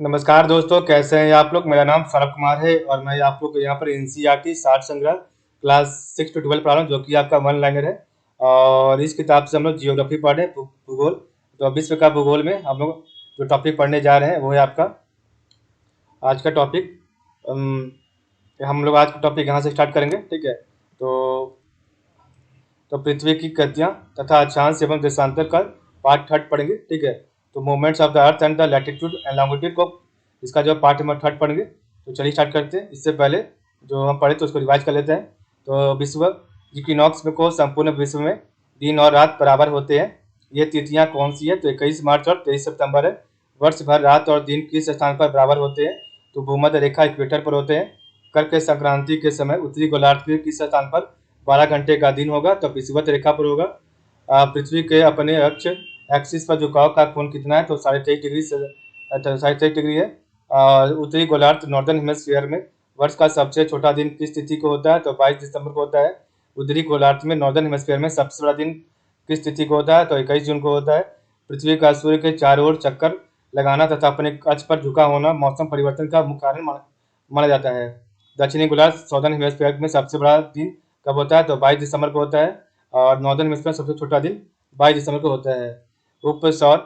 नमस्कार दोस्तों, कैसे हैं आप लोग। मेरा नाम सौरभ कुमार है और मैं आप लोग को यहाँ पर एनसीईआरटी साठ संग्रह क्लास 6 to 12 पढ़ा रहा हूँ, जो कि आपका वन लाइनर है। और इस किताब से हम लोग जियोग्राफी पढ़ रहे हैं, भूगोल। तो विश्व का भूगोल में हम लोग जो टॉपिक पढ़ने जा रहे हैं वो है आपका आज का टॉपिक। हम लोग आज का टॉपिक यहाँ से स्टार्ट करेंगे, ठीक है। तो पृथ्वी की गतियाँ तथा अक्षांश एवं देशांतर का पार्ट थर्ड पढ़ेंगे, ठीक है। तो movements of the earth and the latitude and longitude को इसका जो पार्ट नंबर थर्ड पढ़ेंगे। तो चलिए स्टार्ट करते हैं। इससे पहले जो हम पढ़े तो उसको रिवाइज कर लेते हैं। तो विश्व इक्विनॉक्स में को संपूर्ण विश्व में दिन और रात बराबर होते हैं। ये तिथियां कौन सी है? तो 21 मार्च और 23 सितंबर है। वर्ष भर रात और दिन किस स्थान पर बराबर होते हैं? तो भूमध्य रेखा इक्वेटर पर होते हैं। कर्क संक्रांति के समय उत्तरी गोलार्ध के किस स्थान पर 12 घंटे का दिन होगा? तो विषुवत रेखा पर होगा। पृथ्वी के अपने अक्ष एक्सिस पर झुकाव का कोण कितना है? तो 23.5 डिग्री से 23.5 डिग्री है। उत्तरी गोलार्ध नॉर्दर्न हेमिस्फीयर में वर्ष का सबसे छोटा दिन किस तिथि को होता है? तो 22 दिसंबर को होता है। उत्तरी गोलार्ध में नॉर्दर्न हेमिस्फीयर में सबसे बड़ा दिन किस तिथि को होता है? तो 21 जून को होता है। पृथ्वी का सूर्य के चारों ओर चक्कर लगाना तथा अपने अक्ष पर झुका होना मौसम परिवर्तन का मुख्य कारण माना जाता है। दक्षिणी गोलार्ध सौदर्न हेमिस्फीयर में सबसे बड़ा दिन कब होता है? तो 22 दिसंबर को होता है। और नॉर्दर्न हेमिस्फीयर सबसे छोटा दिन 22 दिसंबर को होता है। उप सौर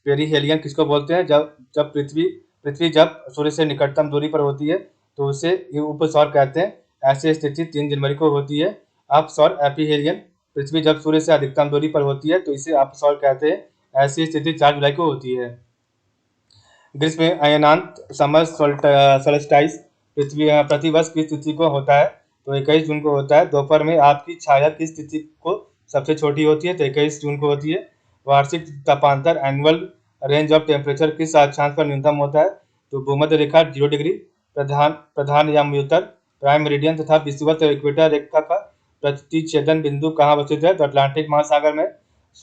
पेरिहेलियन किसको बोलते हैं? जब जब पृथ्वी पृथ्वी जब सूर्य से निकटतम दूरी पर होती है तो उसे उप सौर कहते हैं। ऐसी स्थिति 3 जनवरी को होती है। अप सौर एपीहेलियन पृथ्वी जब सूर्य से अधिकतम दूरी पर होती है तो इसे अप सौर कहते हैं। ऐसी स्थिति 4 जुलाई को होती है। ग्रीष्म अयनांत समर सोल्स्टाइस पृथ्वी प्रतिवर्ष किस तिथि को होता है? तो 21 जून को होता है। दोपहर में आपकी छाया किस तिथि को सबसे छोटी होती है? तो 21 जून को होती है। वार्षिक तापांतर एनुअल रेंज ऑफ टेम्परेचर किस अक्षांश पर न्यूनतम होता है? तो भूमध्य रेखा 0 डिग्री, प्रधान यामयुतर, प्राइम मेरिडियन तथा विषुवत इक्वेटर रेखा का प्रतिच्छेदन बिंदु कहाँ अवस्थित है? तो अटलांटिक महासागर में।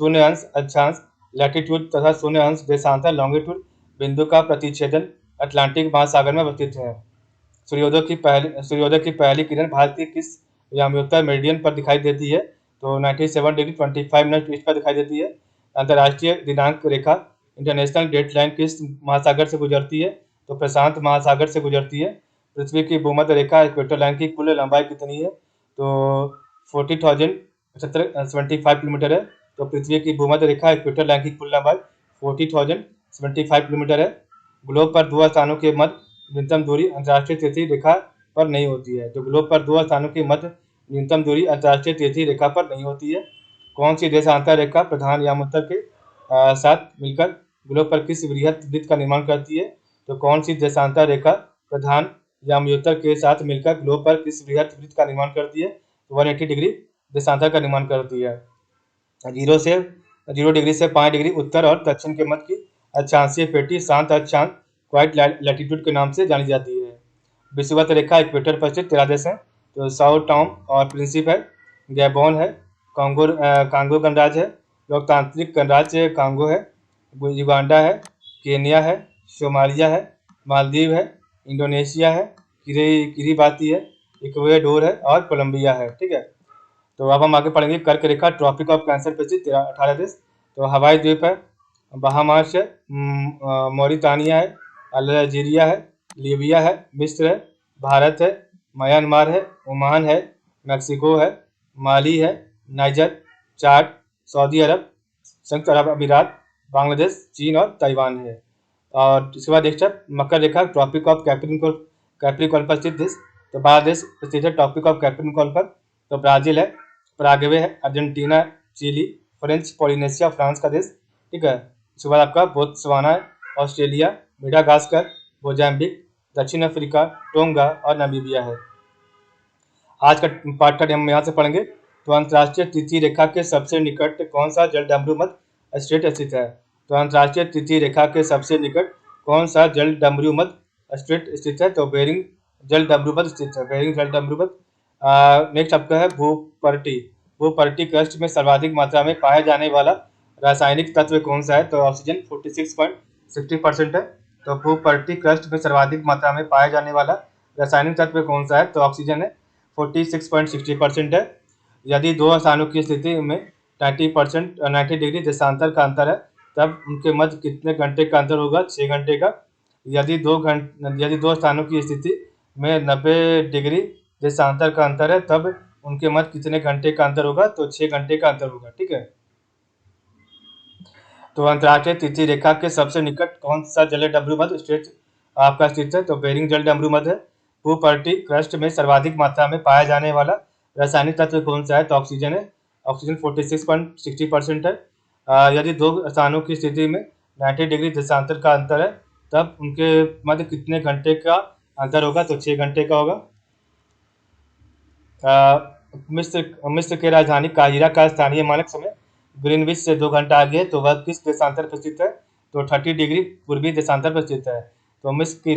शून्य अंश अक्षांश लैटिट्यूड तथा शून्य अंश देशांतर लॉन्गिट्यूड बिंदु का प्रतिच्छेदन अटलांटिक महासागर में अवस्थित है। सूर्योदय की पहली किरण भारत की किस यामयुतर मेरिडियन पर दिखाई देती है? तो 97 डिग्री 25 मिनट ईस्ट पर दिखाई देती है। अंतर्राष्ट्रीय दिनांक रेखा इंटरनेशनल डेट लाइन किस महासागर से गुजरती है? तो प्रशांत महासागर से गुजरती है। पृथ्वी की भूमध्य रेखा इक्वेटर लाइन की कुल लंबाई कितनी है? तो 40,075 किलोमीटर है। तो पृथ्वी की भूमध्य रेखा इक्वेटर लाइन की कुल लंबाई 40,075 किलोमीटर है। ग्लोब पर दो स्थानों के मध्य न्यूनतम दूरी अंतर्राष्ट्रीय तिथि रेखा पर नहीं होती है। तो ग्लोब पर दो स्थानों के मध्य न्यूनतम दूरी अंतर्राष्ट्रीय तिथि रेखा पर नहीं होती है। कौन सी देशांतर रेखा प्रधान यामोत्तर के साथ मिलकर ग्लोब पर किस वृहत वृत्त का निर्माण करती है? तो कौन सी देशांतर रेखा प्रधान यामयोत्तर के साथ मिलकर ग्लोब पर किस वृहत वृत्त का निर्माण करती है? 180 डिग्री देशांतर का निर्माण करती है। 0 डिग्री से 5 डिग्री उत्तर और दक्षिण के मध्य की अक्षांशीय पेटी शांत अक्षांश क्वाइट लैटिट्यूड के नाम से जानी जाती है। विषुवत रेखा इक्वेटर पर स्थित 13 देश हैं। तो साओ टॉम और प्रिंसिप है, गैबोन है, कांगो गणराज्य है, लोकतांत्रिक गणराज्य कांगो है, युगांडा है, केन्या है, सोमालिया है, मालदीव है, इंडोनेशिया है, किरीबाती है, इक्वेडोर है और कोलंबिया है, ठीक है। तो अब हम आगे पढ़ेंगे कर्क रेखा ट्रॉपिक ऑफ कैंसर पे स्थित 18 देश। तो हवाई द्वीप है, बहामास है, मॉरिटानिया है, अल्जीरिया है, लीबिया है, मिस्र है, भारत है, म्यांमार है, ओमान है, मैक्सिको है, माली है, नाइजर, चाड, सऊदी अरब, संयुक्त अरब अमीरात, बांग्लादेश, चीन और ताइवान है। और इसके बाद नेक्स्ट है मकर रेखा ट्रॉपिक ऑफ कैप्रिकॉर्न पर स्थित देश। तो 12 देश स्थित है टॉपिक ऑफ कैप्रिकॉर्न पर। तो ब्राजील है, पराग्वे है, Argentina, Chile, French Polynesia France का देश, ठीक है। उसके बाद आपका बोत्सवाना है, ऑस्ट्रेलिया, मेडागास्कर, मोजाम्बिक, दक्षिण अफ्रीका, टोंगा और नामीबिया है। आज का पार्ट थर्ड हम यहाँ से पढ़ेंगे। तो अंतर्राष्ट्रीय तिथि रेखा के सबसे निकट कौन सा जल डमरू मध्य स्ट्रेट स्थित है? तो अंतर्राष्ट्रीय तिथि रेखा के सबसे निकट कौन सा जल डमरू मध्य स्ट्रेट स्थित है? तो बेरिंग जल डमरू मध्य स्थित है, बेरिंग जल डमरू मध्य। नेक्स्ट आपका है भूपर्टी। भूपर्टी क्रस्ट में सर्वाधिक मात्रा में पाया जाने वाला रासायनिक तत्व कौन सा है? तो ऑक्सीजन 46.60% है। तो भूपर्टी क्रस्ट में सर्वाधिक मात्रा में पाया जाने वाला रासायनिक तत्व कौन सा है? तो ऑक्सीजन है, 46.60% है। यदि दो स्थानों की स्थिति में 90 डिग्री देशांतर का अंतर है तब उनके मध्य कितने घंटे का अंतर होगा? 6 घंटे का। यदि दो स्थानों की स्थिति में 90 डिग्री देशांतर का अंतर है तब उनके मध्य कितने घंटे का अंतर होगा? तो 6 घंटे का अंतर होगा। ठीक है। तो अंतर्राष्ट्रीय तिथि रेखा के सबसे निकट कौन सा जलीय डमरू मध्य स्टेट आपका स्थित है? तो बेरिंग जल डमरू मध्य है। भूपर्टी क्रस्ट में सर्वाधिक मात्रा में पाया जाने वाला रासायनिक तत्व कौन सा है? तो ऑक्सीजन है। ऑक्सीजन 46.60% है। यदि दो स्थानों की स्थिति में 90 डिग्री देशांतर का अंतर है तब उनके मध्य कितने घंटे का अंतर होगा? तो 6 घंटे का होगा। मिस्र की राजधानी काहिरा का स्थानीय मानक समय ग्रीनविच से 2 घंटा आगे है, तो वह किस देशांतर पर स्थित है? तो 30 डिग्री पूर्वी देशांतर पर स्थित है। तो मिस्र की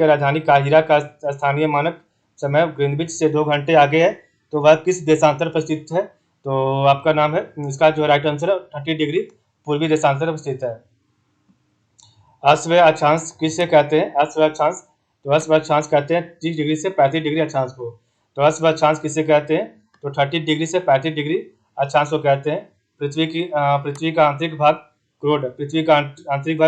राजधानी काहिरा का स्थानीय मानक समय ग्रीनविच से 2 घंटे आगे है, तो वह किस देशांतर पर स्थित है? तो आपका नाम है इसका जो राइट आंसर है 30 डिग्री पूर्वी देशांतर पर स्थित है। अश्व अक्षांश किसे कहते हैं? अश्व अक्षांश तो अश्व अक्षांश कहते हैं 30 डिग्री से 35 डिग्री अक्षांश को। तो अश्व अक्षांश किसे कहते हैं? तो 30 डिग्री से 35 डिग्री अक्षांश को कहते हैं। पृथ्वी का आंतरिक भाग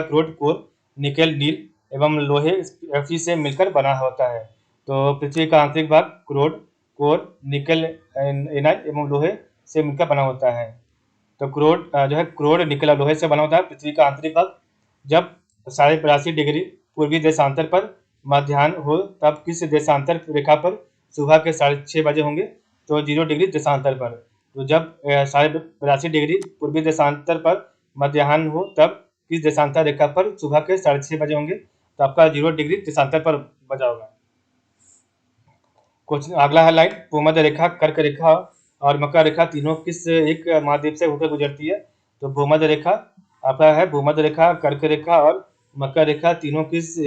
क्रोड कोर निकेल नील एवं लोहे Fe से मिलकर बना होता है। तो पृथ्वी का आंतरिक भाग क्रोड कोर निकेल एनाइड एवं लोहे से मिलकर बना होता है। तो क्रोड निकेल और लोहे से बना होता है पृथ्वी का आंतरिक भाग। जब 82.5 डिग्री पूर्वी देशांतर पर मध्याह्न हो तब किस देशांतर रेखा पर सुबह के 6:30 बजे होंगे? तो 0 डिग्री देशांतर पर। तो जब 82.5 डिग्री पूर्वी देशांतर पर मध्याह्न हो तब किस देशांतर रेखा पर सुबह के 6:30 बजे होंगे? तो आपका 0 डिग्री देशांतर पर बजा होगा। क्वेश्चन अगला है लाइन भूमध्य रेखा, कर्क रेखा और मकर रेखा तीनों किस एक महाद्वीप से होकर गुजरती है? तो भूमध्य रेखा आपका है भूमध्य रेखा, कर्क रेखा और मकर रेखा तीनों किस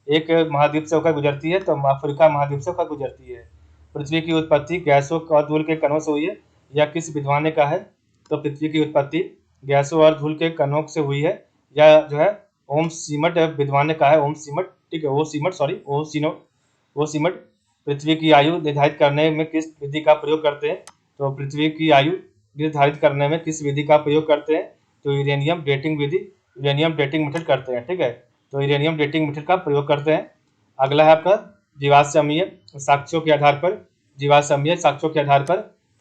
एक महाद्वीप से होकर गुजरती है? तो अफ्रीका महाद्वीप से होकर गुजरती है। पृथ्वी की उत्पत्ति गैसों और धूल के कणों से हुई है या किस विद्वान ने कहा है? तो पृथ्वी की उत्पत्ति गैसों और धूल के कणों से हुई है या जो है ओम सीमट विद्वान ने कहा है। ओम सीमट, ठीक है, ओ सीमट पृथ्वी की आयु निर्धारित करने में किस विधि का प्रयोग करते हैं? तो पृथ्वी की आयु निर्धारित करने में किस विधि का प्रयोग करते हैं? तो यूरेनियम डेटिंग मेथड करते हैं। ठीक है, तो यूरेनियम डेटिंग मेथड का प्रयोग करते हैं। अगला है आपका जीवाश्मीय साक्ष्यों के आधार पर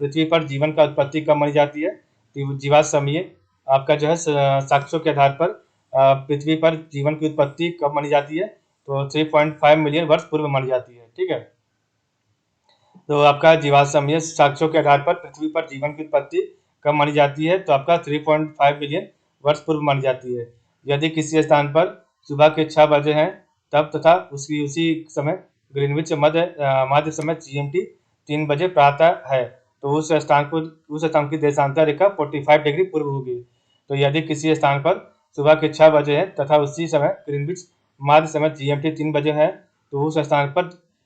पृथ्वी पर जीवन का उत्पत्ति कब मानी जाती है? जीवाश्मीय आपका जो है साक्ष्यों के आधार पर पृथ्वी पर जीवन की उत्पत्ति कब मानी जाती है? तो 3.5 मिलियन वर्ष पूर्व मानी जाती है। ठीक है, तो आपका जीवाश्मीय साक्ष्यों के आधार पर पृथ्वी पर जीवन की उत्पत्ति कब मानी जाती है? तो आपका 3.5 मिलियन वर्ष पूर्व मानी जाती है। यदि किसी स्थान पर सुबह के 6 बजे हैं तब तथा उसी समय ग्रीनविच मध्य समय GMT 3 बजे प्रातः है, तो उस स्थान की देशांतर रेखा 45 डिग्री पूर्व होगी। तो यदि किसी स्थान पर सुबह के 6 बजे है तथा उसी समय ग्रीनविच मध्य समय GMT 3 बजे है, तो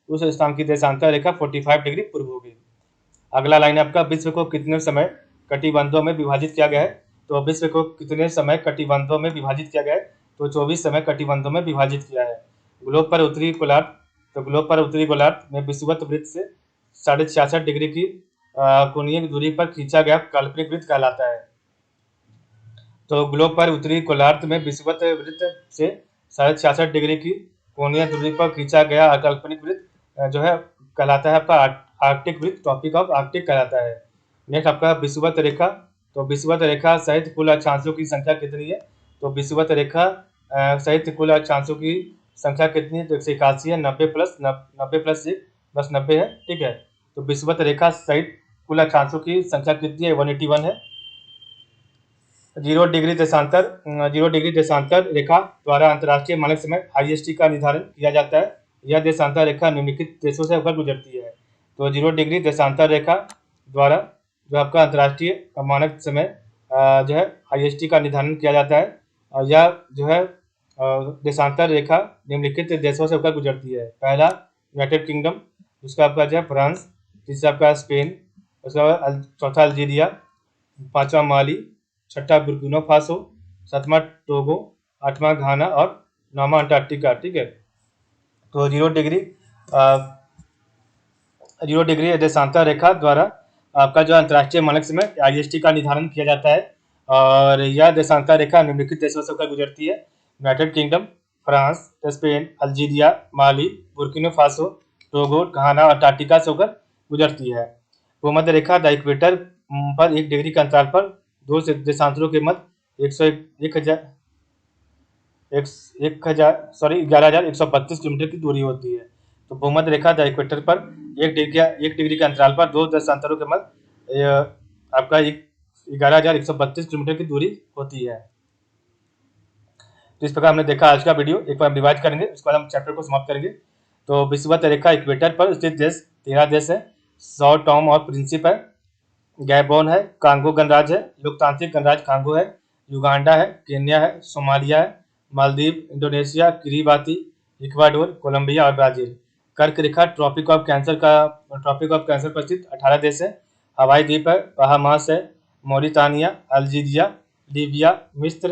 उस स्थान की देशांतर रेखा 45 डिग्री पूर्व होगी। अगला लाइन आपका विश्व को कितने समय कटिबंधों में विभाजित किया गया है? तो विश्व को कितने समय कटिबंधों में विभाजित किया गया है? तो 24 समय कटिबंधों में विभाजित किया है। ग्लोब पर उत्तरी गोलार्ध में विषुवत वृत्त से 66.5 डिग्री की कोणीय दूरी पर खींचा गया काल्पनिक वृत्त कहलाता है। तो ग्लोब पर उत्तरी गोलार्ध में विषुवत वृत्त से 66.5 डिग्री की कोणीय दूरी पर खींचा गया काल्पनिक वृत्त जो है कहलाता है आपका आर्कटिक वृत्त, टॉपिक ऑफ आर्कटिक कहलाता है। नेक्स्ट आपका विषुवत रेखा, तो विषुवत रेखा सहित कुल अक्षांशों की संख्या कितनी है? तो विषुवत रेखा सहित कुल अक्षांशों की संख्या कितनी है? तो 181 है। 90 प्लस 1 बस 90 है। ठीक है, तो विषुवत रेखा सहित कुल अक्षांशों की संख्या कितनी है? 181 है। 0 डिग्री देशांतर रेखा द्वारा अंतर्राष्ट्रीय मानक समय IST का निर्धारण किया जाता है। यह देशांतर रेखा निम्नलिखित देशों से होकर गुजरती है। तो 0 डिग्री देशांतर रेखा द्वारा जो आपका अंतर्राष्ट्रीय मानक समय जो है IST का निर्धारण किया जाता है, और यह जो है देशांतर रेखा निम्नलिखित देशों से होकर गुजरती है। पहला यूनाइटेड किंगडम, उसका आपका जो है फ्रांस, तीसरा आपका स्पेन, उसका चौथा अल्जीरिया, पांचवा माली, छठा बुर्किना फासो, सातवां टोगो, आठवां घाना और 9वां अंटार्कटिका। ठीक है, तो 0 डिग्री देशांतर रेखा द्वारा आपका जो अंतर्राष्ट्रीय मानक समय IST का निर्धारण किया जाता है, और यह देशांतर रेखा निम्नलिखित देशों से होकर गुजरती है। United Kingdom, France, Spain, Algeria, Mali, Burkina Faso, Togo, Ghana और अंटार्कटिका से होकर गुजरती है। भूमध्य रेखा द इक्वेटर पर 1 डिग्री के अंतराल पर दो देशांतरों के मध्य 11,132 किलोमीटर की दूरी होती है। तो भूमध्य रेखा द इक्वेटर पर 1 डिग्री के अंतराल पर दो देशांतरों के मध्य आपका 11,132 किलोमीटर की दूरी होती है। तो इस प्रकार हमने देखा आज का वीडियो। एक बार हम रिवाइज करेंगे, उसके बाद हम चैप्टर को समाप्त करेंगे। तो विषुवत रेखा इक्वेटर पर स्थित देश 13 देश है। सौ टॉम और प्रिंसिप है, गैबोन है, कांगो गणराज्य है, लोकतांत्रिक गणराज्य कांगो है, युगांडा है, केन्या है, सोमालिया है, Maldives, Indonesia, Kiribati, Ecuador, Colombia और ब्राजील। कर्क रेखा ट्रॉपिक ऑफ कैंसर पर स्थित 18 देश है। हवाई द्वीप है, बहामास है, मॉरिटानिया, अल्जीरिया, लीबिया, मिस्र,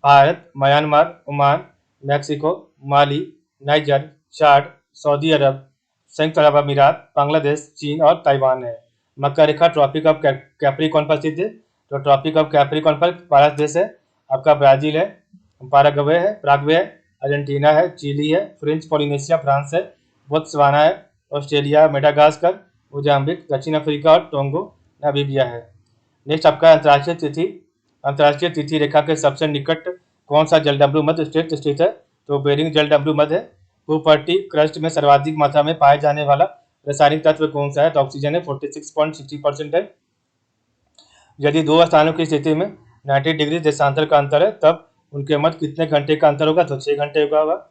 भारत, म्यांमार, ओमान, मैक्सिको, माली, नाइजर, चाड, सऊदी अरब, संयुक्त अरब अमीरात, बांग्लादेश, चीन और ताइवान है। मकर रेखा ट्रॉपिक ऑफ कैप्रिकॉर्न पर स्थित है। तो ट्रॉपिक ऑफ कैप्रिकॉर्न पर 12 देश है। आपका ब्राजील है, पाराग्वे है, अर्जेंटीना है, चिली है, फ्रेंच पोलिनेशिया फ्रांस है, बोत्सवाना है, ऑस्ट्रेलिया, मेडागास्कर, मोजाम्बिक, दक्षिण अफ्रीका और टोंगो नामीबिया है। नेक्स्ट आपका अंतर्राष्ट्रीय तिथि रेखा के सबसे निकट कौन सा जलडमरू मध्य स्थित है? तो बेरिंग जलडमरू मध्य है। भूपट्टी क्रस्ट में सर्वाधिक मात्रा में पाए जाने वाला रासायनिक तत्व कौन सा है? तो ऑक्सीजन है, 46.60% है। यदि दो स्थानों की स्थिति में 90 डिग्री देशांतर का अंतर है, तब उनके मध्य कितने घंटे का अंतर होगा? तो 6 घंटे का होगा।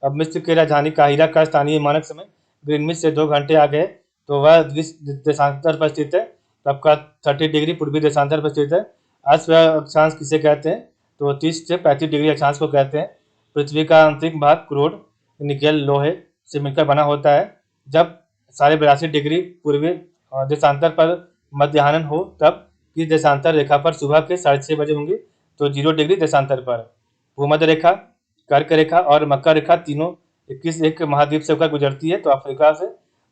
अब मिस्र की राजधानी काहिरा का स्थानीय मानक समय ग्रीनविच से 2 घंटे आगे है, तो वह देशांतर पर स्थित है। तब का 30 डिग्री पूर्वी देशांतर पर स्थित है। अश्व अक्षांश किसे कहते हैं? तो 30 से 35 डिग्री अक्षांश को कहते हैं। पृथ्वी का आंतरिक भाग क्रोड, निकेल, लोहे से मिलकर बना होता है। जब 82 डिग्री पूर्वी देशांतर पर मध्याह्न हो, तब किस देशांतर रेखा पर सुबह के 6:30 बजे होंगे? तो 0 डिग्री देशांतर पर। भूमध्य रेखा, कर्क रेखा और मकर रेखा तीनों किस एक महाद्वीप से होकर गुजरती है? तो अफ्रीका से।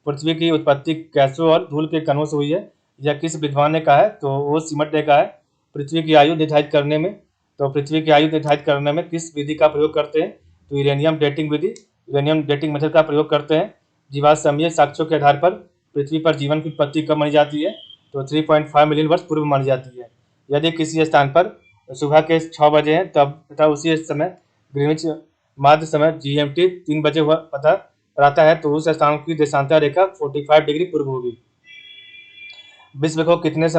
पृथ्वी की उत्पत्ति गैसों और धूल के कणों से हुई है, यह किस विद्वान ने कहा है? तो वो सिमट ने कहा है। पृथ्वी की आयु निर्धारित करने में किस विधि का प्रयोग करते हैं? तो यूरेनियम डेटिंग मेथड का प्रयोग करते हैं। जीवाश्मीय साक्ष्यों के आधार पर पृथ्वी पर जीवन की उत्पत्ति कब मानी जाती है? तो 3.5 मिलियन वर्ष पूर्व मानी जाती है। यदि किसी स्थान पर सुबह के 6 बजे हैं तब तथा उसी समय ग्रीनविच माध्य समय GMT 3 बजे हुआ पता आता है, तो उस स्थान की देशांतर रेखा 45 डिग्री पूर्व होगी। विश्व को कितने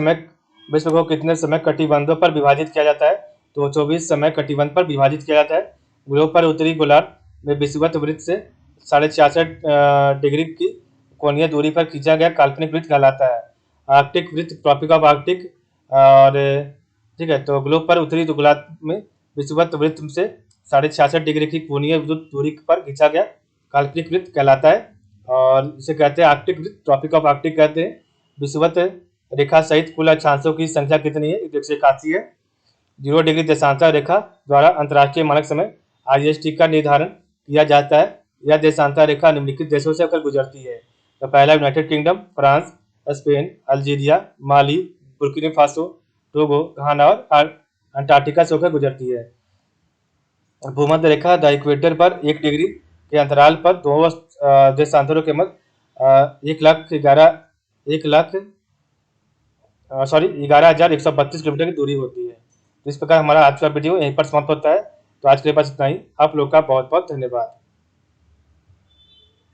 समय कटिबंधों पर विभाजित किया जाता है? तो 24 समय कटिबंध पर विभाजित किया जाता है। ग्लोब पर उत्तरी गोलार्ध में विषुवत वृत्त से 66.5 डिग्री की कोणीय दूरी पर खींचा गया काल्पनिक वृत्त कहलाता है। आर्कटिक वृत्त ट्रॉपिक ऑफ आर्कटिक और ठीक है, तो ग्लोब पर उत्तरी गोलार्ध में विषुवत वृत्त से 66.5 डिग्री की कोणीय दूरी पर खींचा गया काल्पनिक वृत्त कहलाता है, और इसे कहते हैं आर्कटिक वृत्त, ट्रॉपिक ऑफ आर्कटिक कहते हैं। विषुवत रेखा सहित कुल अक्षांशों की संख्या कितनी है? 181 है। 0 डिग्री देशांतर रेखा द्वारा अंतर्राष्ट्रीय मानक समय IST का निर्धारण किया जाता है। यह देशांतर रेखा निम्नलिखित देशों से होकर गुजरती है। तो पहला United Kingdom, France, Spain, Algeria, Mali, Burkina Faso, Togo, Ghana और अंटार्कटिका से होकर गुजरती है। भूमध्य रेखा द इक्वेटर पर 1 डिग्री के अंतराल पर दो देशांतरों के मध्य 11,132 किलोमीटर की दूरी होती है। तो इस प्रकार हमारा आज का वीडियो यहीं पर समाप्त होता है। तो आज के लिए बस इतना ही। आप लोग का बहुत बहुत धन्यवाद।